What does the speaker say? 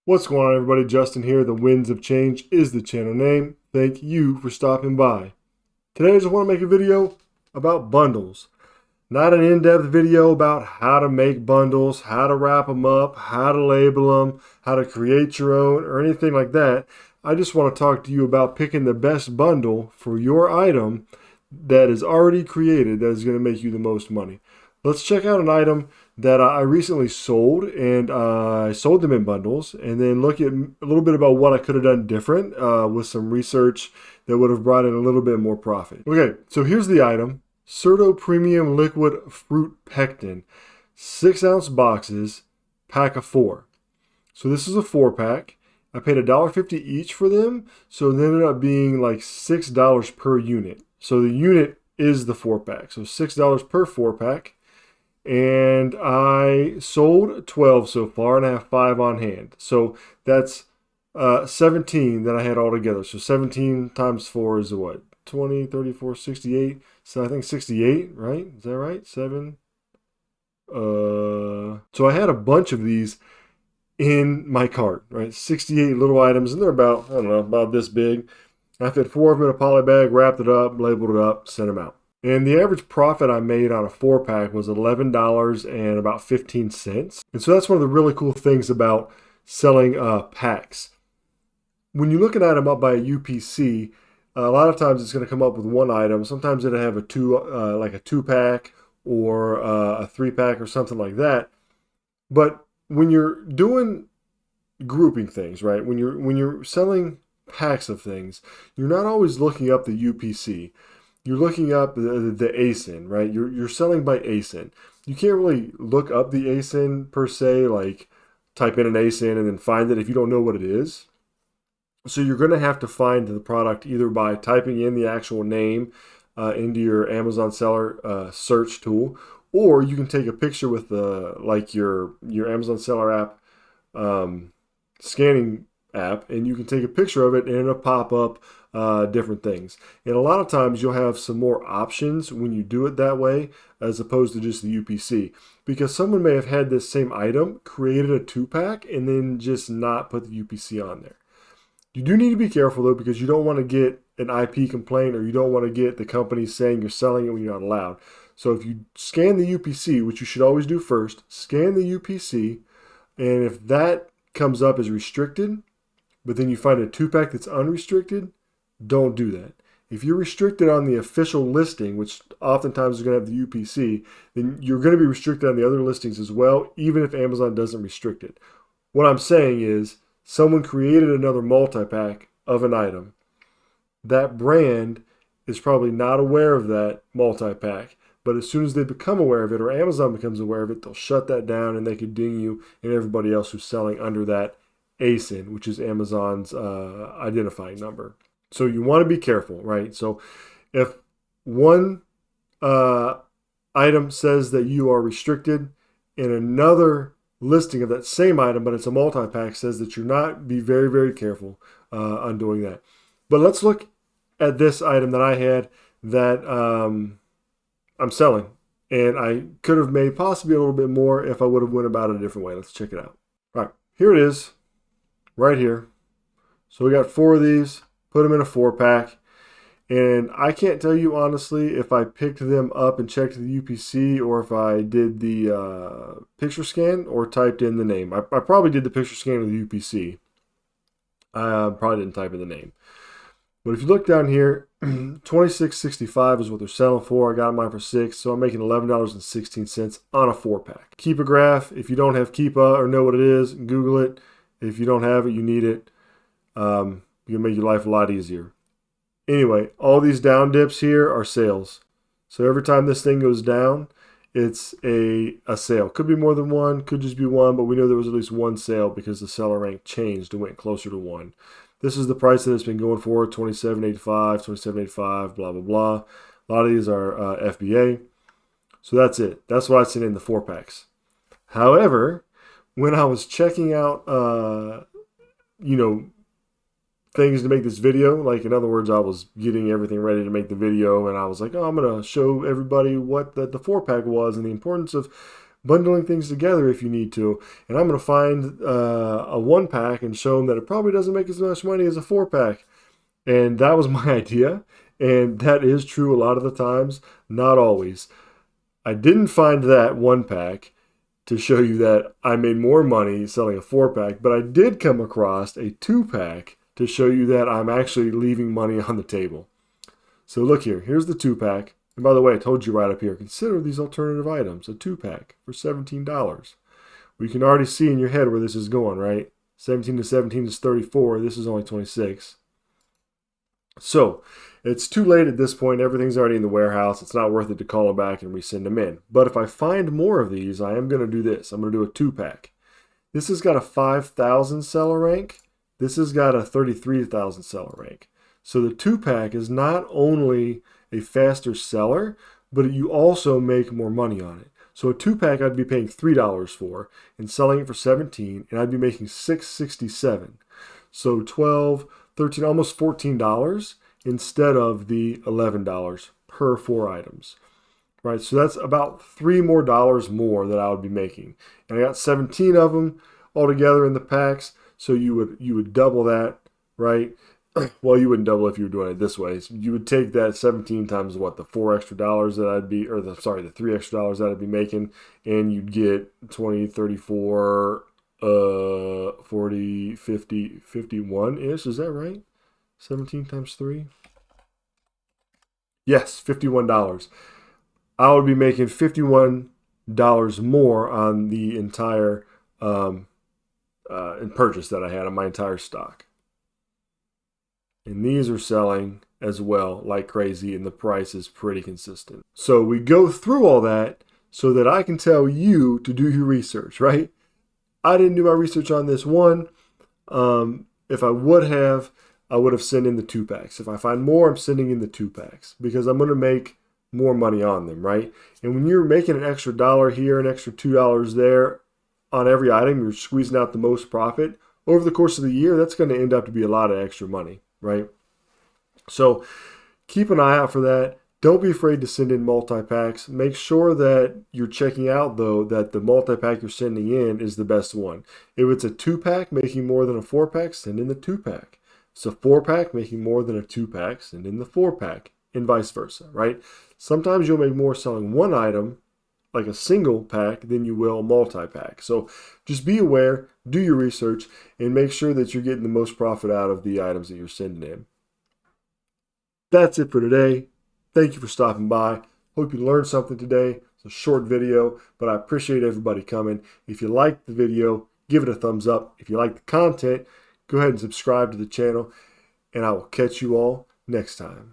What's going on, everybody? Justin here. The Winds of Change is the channel name. Thank you for stopping by. Today I just want to make a video about bundles. Not an in-depth video about how to make bundles, how to wrap them up, how to label them, how to create your own, or anything like that. I just want to talk to you about picking the best bundle for your item that is already created that is going to make you the most money. Let's check out an item that I recently sold, and I sold them in bundles, and then look at a little bit about what I could have done different with some research that would have brought in a little bit more profit. Okay, so here's the item. Certo Premium Liquid Fruit Pectin, 6-ounce boxes, pack of 4. So this is a 4-pack. I paid $1.50 each for them, so it ended up being like $6 per unit. So the unit is the 4-pack, so $6 per 4-pack. And I sold 12 so far, and I have 5 on hand. So that's 17 that I had altogether. So 17 times 4 is what? 20, 34, 68. So I think 68, right? Is that right? 7. So I had a bunch of these in my cart, right? 68 little items, and they're about, I don't know, about this big. I fit 4 of them in a poly bag, wrapped it up, labeled it up, sent them out. And the average profit I made on a 4-pack was $11 and about 15 cents. And so that's one of the really cool things about selling packs. When you look at an item up by a UPC, a lot of times it's going to come up with one item. Sometimes it'll have a 2-pack or a 3-pack or something like that. But when you're doing grouping things, right? When you're selling packs of things, you're not always looking up the UPC. You're looking up the ASIN, right? You're selling by ASIN. You can't really look up the ASIN per se, like type in an ASIN and then find it if you don't know what it is. So you're going to have to find the product either by typing in the actual name into your Amazon seller search tool, or you can take a picture with your Amazon seller app scanning app, and you can take a picture of it and it'll pop up different things. And a lot of times you'll have some more options when you do it that way as opposed to just the UPC, because someone may have had this same item, created a 2-pack, and then just not put the UPC on there. You do need to be careful though, because you don't want to get an IP complaint, or you don't want to get the company saying you're selling it when you're not allowed. So if you scan the UPC, which you should always do first, scan the UPC, and if that comes up as restricted, but then you find a 2-pack that's unrestricted, don't do that. If you're restricted on the official listing, which oftentimes is going to have the UPC, then you're going to be restricted on the other listings as well, even if Amazon doesn't restrict it. What I'm saying is, someone created another multi-pack of an item. That brand is probably not aware of that multi-pack, but as soon as they become aware of it, or Amazon becomes aware of it, they'll shut that down, and they could ding you and everybody else who's selling under that ASIN, which is Amazon's identifying number. So you want to be careful, right? So if one item says that you are restricted, and another listing of that same item, but it's a multi-pack, says that you're not, be very, very careful on doing that. But let's look at this item that I had that I'm selling. And I could have made possibly a little bit more if I would have went about it a different way. Let's check it out. All right, here it is, right here. So we got 4 of these. Put them in a 4-pack, and I can't tell you honestly if I picked them up and checked the UPC, or if I did the picture scan or typed in the name. I probably did the picture scan with the UPC. I probably didn't type in the name. But if you look down here, $26.65 is what they're selling for. I got mine for $6, so I'm making $11.16 on a 4-pack. Keepa Graph, if you don't have Keepa or know what it is, Google it. If you don't have it, you need it. You'll make your life a lot easier. Anyway, all these down dips here are sales. So every time this thing goes down, it's a sale. Could be more than one, could just be one, but we know there was at least one sale because the seller rank changed and went closer to 1. This is the price that it's been going for, $27.85, $27.85, blah, blah, blah. A lot of these are FBA. So that's it. That's what I sent in the 4-packs. However, when I was checking out, things to make this video, like in other words, I was getting everything ready to make the video, and I was like, oh, I'm gonna show everybody what the 4-pack was and the importance of bundling things together if you need to. And I'm going to find a 1-pack and show them that it probably doesn't make as much money as a 4-pack. And that was my idea. And that is true a lot of the times, not always. I didn't find that 1-pack to show you that I made more money selling a 4-pack, but I did come across a 2-pack to show you that I'm actually leaving money on the table. So look here, here's the 2-pack. And by the way, I told you right up here, consider these alternative items, a 2-pack for $17. We can already see in your head where this is going, right? 17 to 17 is 34, this is only 26. So it's too late at this point. Everything's already in the warehouse. It's not worth it to call them back and resend them in. But if I find more of these, I am going to do this. I'm going to do a 2-pack. This has got a 5,000 seller rank. This has got a 33,000 seller rank. So the 2-pack is not only a faster seller, but you also make more money on it. So a 2-pack I'd be paying $3 for and selling it for $17, and I'd be making $6.67. So 12, 13, almost $14 instead of the $11 per 4 items, right? So that's about $3 more that I would be making. And I got 17 of them altogether in the packs, so you would double that, right? Well, you wouldn't double if you were doing it this way. So you would take that 17 times what, the $4 extra that I'd be, or the $3 extra that I'd be making, and you'd get 20, 34, 40, 50, 51-ish. Is that right? 17 times 3? Yes, $51. I would be making $51 more on the entire purchase that I had on my entire stock. And these are selling as well like crazy, and the price is pretty consistent. So we go through all that so that I can tell you to do your research, right? I didn't do my research on this one. If I would have sent in the 2-packs. If I find more, I'm sending in the 2-packs because I'm going to make more money on them, right? And when you're making an extra $1 here, an extra $2 there on every item, you're squeezing out the most profit. Over the course of the year, that's going to end up to be a lot of extra money, right? So keep an eye out for that. Don't be afraid to send in multi-packs. Make sure that you're checking out, though, that the multi-pack you're sending in is the best one. If it's a 2-pack making more than a 4-pack, send in the 2-pack. If it's a 4-pack making more than a 2-pack, send in the 4-pack, and vice versa, right? Sometimes you'll make more selling one item, like a single pack, than you will a multi-pack. So just be aware, do your research, and make sure that you're getting the most profit out of the items that you're sending in. That's it for today. Thank you for stopping by. Hope you learned something today. It's a short video, but I appreciate everybody coming. If you liked the video, give it a thumbs up. If you like the content, go ahead and subscribe to the channel, and I will catch you all next time.